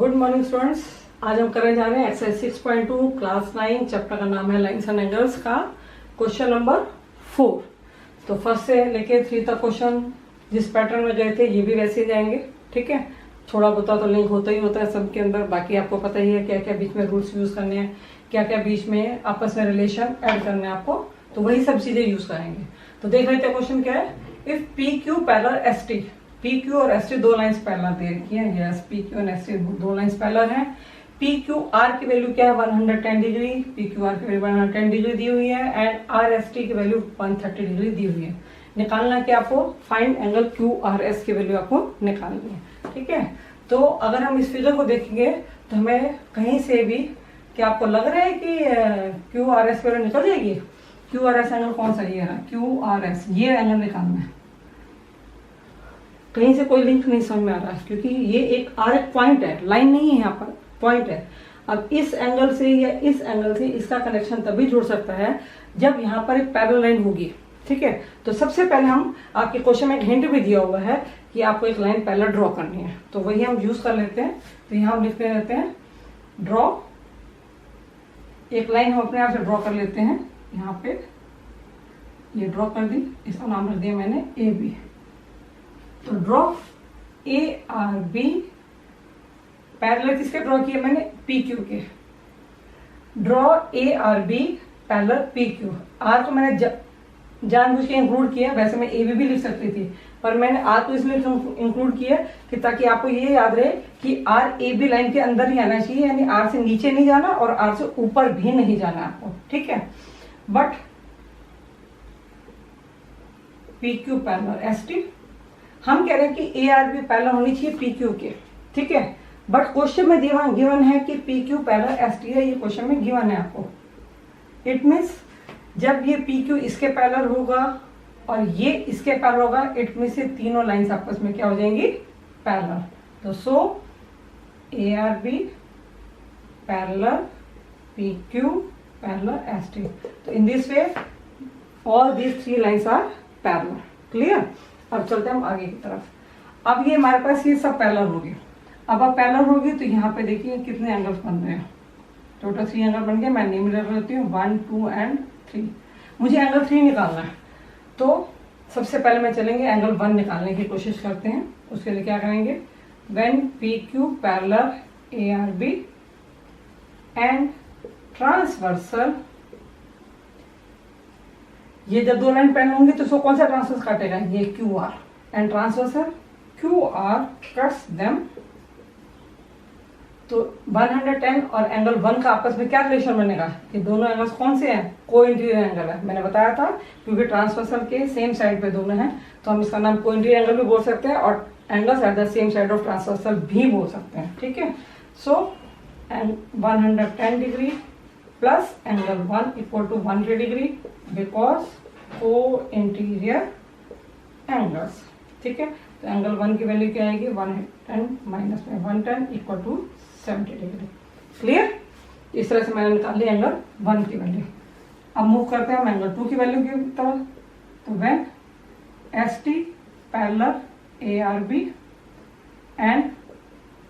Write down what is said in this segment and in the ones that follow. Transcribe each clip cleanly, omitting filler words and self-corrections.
Good morning students. आज हम करने जा रहे हैं एक्सरसाइज 6.2 क्लास 9 चैप्टर का नाम है लाइन्स एंड एंगल्स का क्वेश्चन नंबर 4। तो फर्स्ट से लेके 3 तक क्वेश्चन जिस पैटर्न में गए थे ये भी वैसे ही जाएंगे, ठीक है। थोड़ा बहुत तो लिंक होता ही होता है सबके अंदर, बाकी आपको पता ही है क्या क्या बीच में रूल्स यूज करने हैं, क्या क्या बीच में आपस में रिलेशन ऐड करने हैं आपको, तो वही सब चीजें यूज करेंगे। तो देख लेते हैं क्वेश्चन क्या है। If P Q parallel S T, P Q और एस टी दो लाइन्स पैरेलल दे रखी है। यस, पी क्यू और एस टी दो लाइन्स पैरेलल हैं। पी क्यू आर की वैल्यू क्या है 110 डिग्री, पी क्यू आर की वैल्यू 110 डिग्री दी हुई है एंड आर एस टी की वैल्यू 130 डिग्री दी हुई है। निकालना क्या आपको, find angle Q R S की वैल्यू आपको निकालनी है, ठीक है। तो अगर हम इस फिगर को देखेंगे तो हमें कहीं से भी क्या आपको लग रहा है कि क्यू आर एस की वैल्यू निकल जाएगी। क्यू आर एस एंगल कौन सा ये है, क्यू आर एस, ये एंगल निकालना है। कहीं से कोई लिंक नहीं समझ में आ रहा है क्योंकि ये एक पॉइंट है, लाइन नहीं है, यहाँ पर पॉइंट है। अब इस एंगल से या इस एंगल से इसका कनेक्शन तभी जुड़ सकता है जब यहाँ पर एक पैरेलल लाइन होगी, ठीक है। तो सबसे पहले हम आपके क्वेश्चन में एक हिंट भी दिया हुआ है कि आपको एक लाइन पैरेलल ड्रॉ करनी है, तो वही हम यूज कर लेते हैं। तो यहाँ हम लिखते रहते हैं ड्रॉ, एक लाइन हम अपने आप से ड्रॉ कर लेते हैं। यहाँ पे ये ड्रॉ कर दी, इसका नाम रख दिया मैंने ए बी। तो draw A R B, parallel किसके ड्रॉ किए मैंने, पी क्यू के। Draw A R B parallel P Q. R को मैंने जानबूझ के इंक्लूड किया, वैसे मैं ए बी भी लिख सकती थी पर मैंने आर को इसलिए इंक्लूड किया कि ताकि आपको ये याद रहे कि आर ए बी लाइन के अंदर ही आना चाहिए, यानी आर से नीचे नहीं जाना और आर से ऊपर भी नहीं जाना आपको, ठीक है। But P Q parallel S T, हम कह रहे हैं कि ए आर बी पैरेलल होनी चाहिए पी क्यू के, ठीक है। बट क्वेश्चन में गिवन है कि P Q parallel S T है, ये क्वेश्चन में गिवन है आपको। इट मीन्स जब ये पी क्यू इसके पैरेलल होगा और ये इसके पैरेलल होगा, इट मीन्स ये तीनों लाइंस आपस में क्या हो जाएंगी, पैरेलल। तो so A R B parallel P Q parallel S T. तो in this way all these 3 lines are parallel. Clear. अब चलते हैं हम आगे की तरफ। अब ये हमारे पास ये सब पैरेलल होगी। अब पैरेलल होगी तो यहाँ पे देखिए कितने एंगल्स बन रहे हैं, टोटल 3 एंगल बन गए। मैं नेम रख लेती हूँ 1, 2 एंड 3। मुझे एंगल 3 निकालना है, तो सबसे पहले मैं चलेंगे एंगल 1 निकालने की कोशिश करते हैं। उसके लिए क्या करेंगे, when P Q parallel A R B and transversal, ये जब दो लाइन पैरेलल होंगी तो उसको कौन सा ट्रांसवर्स काटेगा, ये Q R, and transversal Q R cuts them. तो 110 और एंगल 1 का आपस में क्या रिलेशन बनेगा, ये दोनों एंगल्स कौन से हैं, को इंटीरियर एंगल है। मैंने बताया था क्योंकि ट्रांसवर्सल के सेम साइड पे दोनों हैं तो हम इसका नाम को इंटीरियर एंगल भी बोल सकते हैं और angles at the same side of transversal भी बोल सकते हैं, ठीक है। So 110 degree plus angle 1 equal to 180 degree because co interior angles, ठीक है। तो एंगल 1 की वैल्यू क्या आएगी, 110 माइनस में 110 इक्वल टू 70 डिग्री। क्लियर। इस तरह से मैंने निकाल लिया एंगल 1 की वैल्यू। अब मूव करते हैं हम एंगल 2 की वैल्यू की तरफ। तो when S T parallel A R B and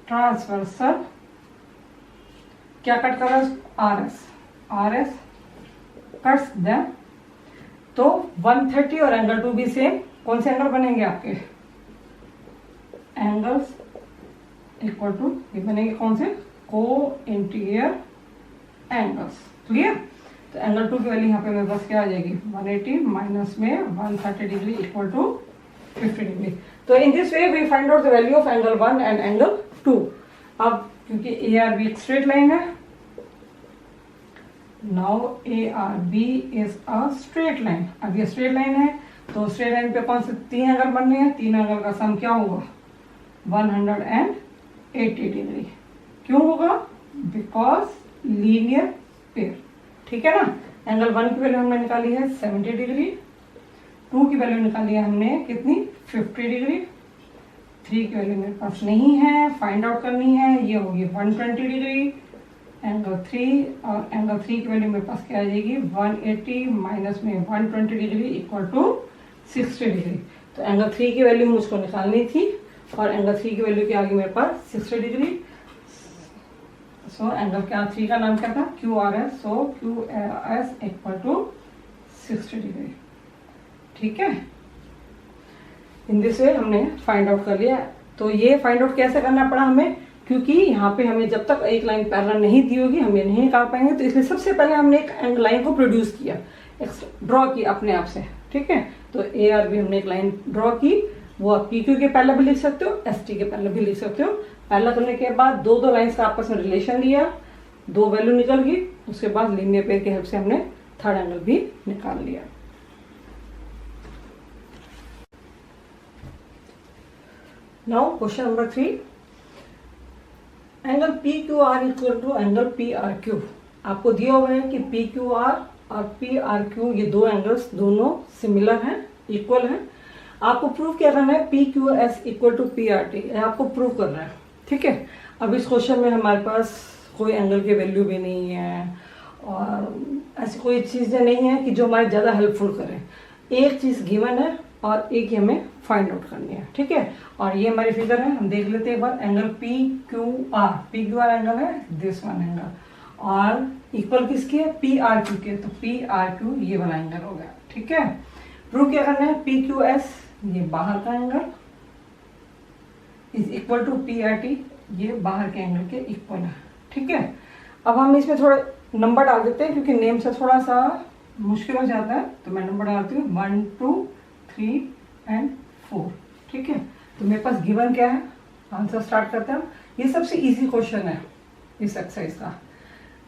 transversal क्या कट कर रहा है, R S, R S cuts them. तो 130 और एंगल 2 भी सेम, कौन से एंगल बनेंगे आपके, एंगल्स इक्वल टू ये बनेंगे कौन से, को इंटीरियर एंगल्स। क्लियर। तो एंगल 2 की वैल्यू यहाँ पे मेरे पास क्या आ जाएगी, 180 माइनस में 130 डिग्री इक्वल टू 50 डिग्री। तो in this way we find out the value of angle 1 and angle 2। अब क्योंकि ए आर बी एक स्ट्रेट लाइन है, now A R B is a straight line. अब ये स्ट्रेट लाइन है तो straight line पे कौन से 3 एंगल बनने हैं, 3 एंगल का सम क्या होगा, 180 डिग्री। क्यों होगा, बिकॉज लीनियर पेयर, ठीक है ना। एंगल 1 की वैल्यू हमने निकाली है 70 डिग्री, 2 की वैल्यू निकाली है हमने कितनी, 50 डिग्री, 3 की वैल्यू मेरे पास नहीं है, फाइंड आउट करनी है, ये होगी 120 डिग्री। एंगल 3 और एंगल 3 की वैल्यू मेरे पास क्या आ जाएगी, 180 माइनस में 120 डिग्री इक्वल टू 60 डिग्री। तो एंगल 3 की वैल्यू मुझको निकालनी थी और एंगल 3 की वैल्यू क्या आ गई मेरे पास, 60 डिग्री। सो एंगल क्या, थ्री का नाम क्या था, Q R S, so Q S equal to 60 degree. ठीक है, इन दिस वे हमने फाइंड आउट कर लिया। तो ये फाइंड आउट कैसे करना पड़ा हमें, क्योंकि यहाँ पे हमें जब तक एक लाइन पैरेलल नहीं दी होगी हम ये नहीं निकाल पाएंगे, तो इसलिए सबसे पहले हमने एक लाइन को प्रोड्यूस किया, ड्रॉ की अपने आप से। ठीक है, तो ए आर बी हमने एक लाइन ड्रॉ की, वो आप पी क्यू के पैरेलल भी लिख सकते हो, एस टी के पैरेलल भी लिख सकते हो। पैरेलल करने के बाद दो लाइंस का आपस में रिलेशन लिया, दो वैल्यू निकल गई, उसके बाद लीनियर पेयर की हेल्प से हमने थर्ड एंगल भी निकाल लिया। Now question number 3, angle P Q R equal to angle P R Q. आपको दिया हुआ है कि पी क्यू आर और पी आर क्यू ये दो एंगल्स दोनों सिमिलर हैं, इक्वल हैं। आपको प्रूव क्या करना है, P Q S equal to P R T, आपको प्रूव करना है। ठीक है, अब इस क्वेश्चन में हमारे पास कोई एंगल की वैल्यू भी नहीं है और ऐसी कोई चीज़ें नहीं है कि जो हमारे ज़्यादा हेल्पफुल करें। एक चीज़ गिवन है और एक ही हमें फाइंड आउट करनी है। ठीक है, और ये हमारी फिगर है, हम देख लेते हैं एक बार। Angle P Q R angle है दिस वन एंगल, और इक्वल किसकी है, पी आर क्यू के, तो पी आर क्यू ये वाला एंगल हो गया। ठीक है, प्रूव क्या करना है, पी क्यू एस ये बाहर का angle is equal to P R T, ये बाहर के एंगल के इक्वल है। ठीक है, अब हम इसमें थोड़ा नंबर डाल देते हैं क्योंकि नेम से थोड़ा सा मुश्किल हो जाता है, तो मैं नंबर डालती हूँ 1 2 3 एंड 4। ठीक है, तो मेरे पास गिवन क्या है, आंसर स्टार्ट करते हैं। ये सबसे इजी क्वेश्चन है इस एक्सरसाइज का।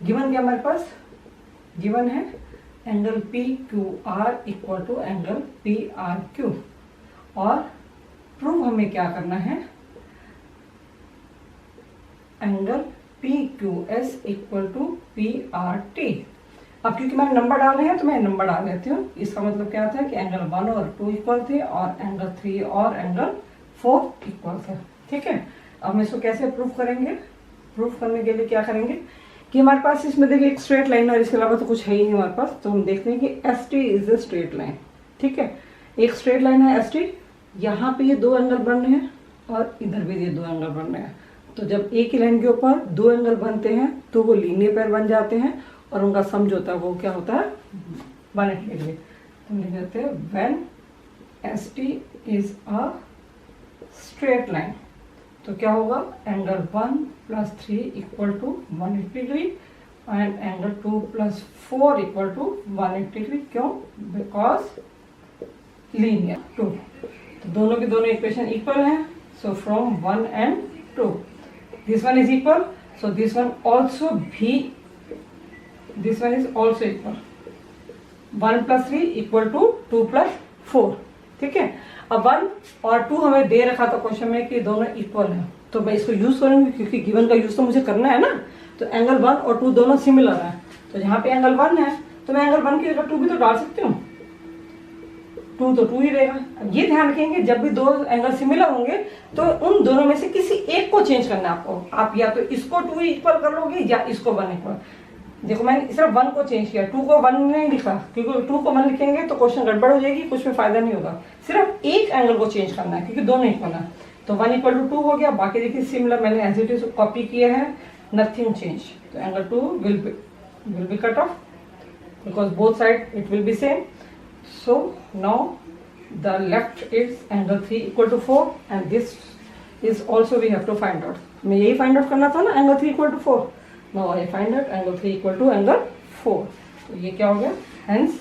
गिवन क्या हमारे पास, गिवन है angle P Q R equal to angle P R Q, और प्रूव हमें क्या करना है, angle P Q S equal to P R T. अब क्योंकि मैंने नंबर डाल रहे हैं तो मैं नंबर डाल देती हूँ। इसका मतलब क्या था कि एंगल 1 और 2 इक्वल थे और एंगल 3 और एंगल 4 इक्वल थे। ठीक है, अब हम इसको कैसे प्रूव करेंगे, प्रूफ करने के लिए क्या करेंगे कि हमारे पास इसमें देखिए एक स्ट्रेट लाइन और इसके अलावा तो कुछ है ही नहीं हमारे पास, तो हम देखते हैं कि S T is a straight line. ठीक है, एक स्ट्रेट लाइन है एस टी, यहाँ पे ये दो एंगल बन रहे हैं और इधर भी ये दो एंगल बन रहे हैं। तो जब एक ही लाइन के ऊपर दो एंगल बनते हैं तो वो लीनियर पेयर बन जाते हैं और उनका सम जो होता है वो क्या होता है 180 डिग्री। तो लिख देते हैं when S T is a straight line, तो क्या होगा, angle 1 + 3 equal to 180 degree and angle 2 + 4 equal to 180 degree. क्यों, बिकॉज लीनियर 2, तो दोनों के दोनों इक्वेशन इक्वल हैं। So from 1 and 2 this one is equal, so this one also this one is also equal, 1 + 3 equal to 2 + 4। ठीक है, अब 1 और 2 हमें दे रखा था क्वेश्चन में कि दोनों इक्वल हैं, तो मैं इसको यूज करूंगी क्योंकि गिवन का यूज तो मुझे करना है ना। तो एंगल 1 और 2 दोनों सिमिलर है, तो यहाँ पे एंगल 1 है तो मैं एंगल 1 की जगह 2 भी तो डाल सकती हूँ, 2 तो 2 ही रहेगा। अब ये ध्यान रखेंगे जब भी दो एंगल सिमिलर होंगे तो उन दोनों में से किसी एक को चेंज करना है आपको। आप या तो इसको 2 इक्वल कर लोगे या इसको 1 इक्वल। देखो मैंने सिर्फ 1 को चेंज किया, 2 को 1 नहीं लिखा, क्योंकि 2 को 1 लिखेंगे तो क्वेश्चन गड़बड़ हो जाएगी, कुछ में फायदा नहीं होगा। सिर्फ एक एंगल को चेंज करना है क्योंकि दोनों इक्वल है, तो 1 = 2 हो गया। बाकी देखिए सिमिलर मैंने एज इट इज कॉपी किया है, नथिंग चेंज। तो angle 2 will be cut off because both side it will be same. So now the left is angle 3 equal to 4 and this is also we have to find out। मैं यही find out करना था ना, angle 3 equal to 4। Now I find out angle 3 equal to angle 4। तो ये क्या हो गया, हेंस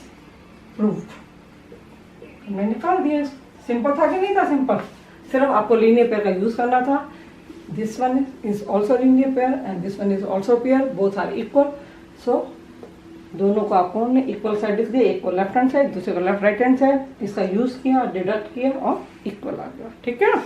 प्रूव्ड। मैं निकाल दिया। सिंपल था कि नहीं था, सिंपल, सिर्फ आपको लीनियर पेयर का यूज करना था। This one is also linear pair and this one is also pair, both are equal. So दोनों को आपको हमने इक्वल साइड दिए, एक को लेफ्ट हैंड साइड दूसरे को लेफ्ट राइट हैंड साइड, इसका यूज किया और डिडक्ट किया और इक्वल आ गया। ठीक है ना।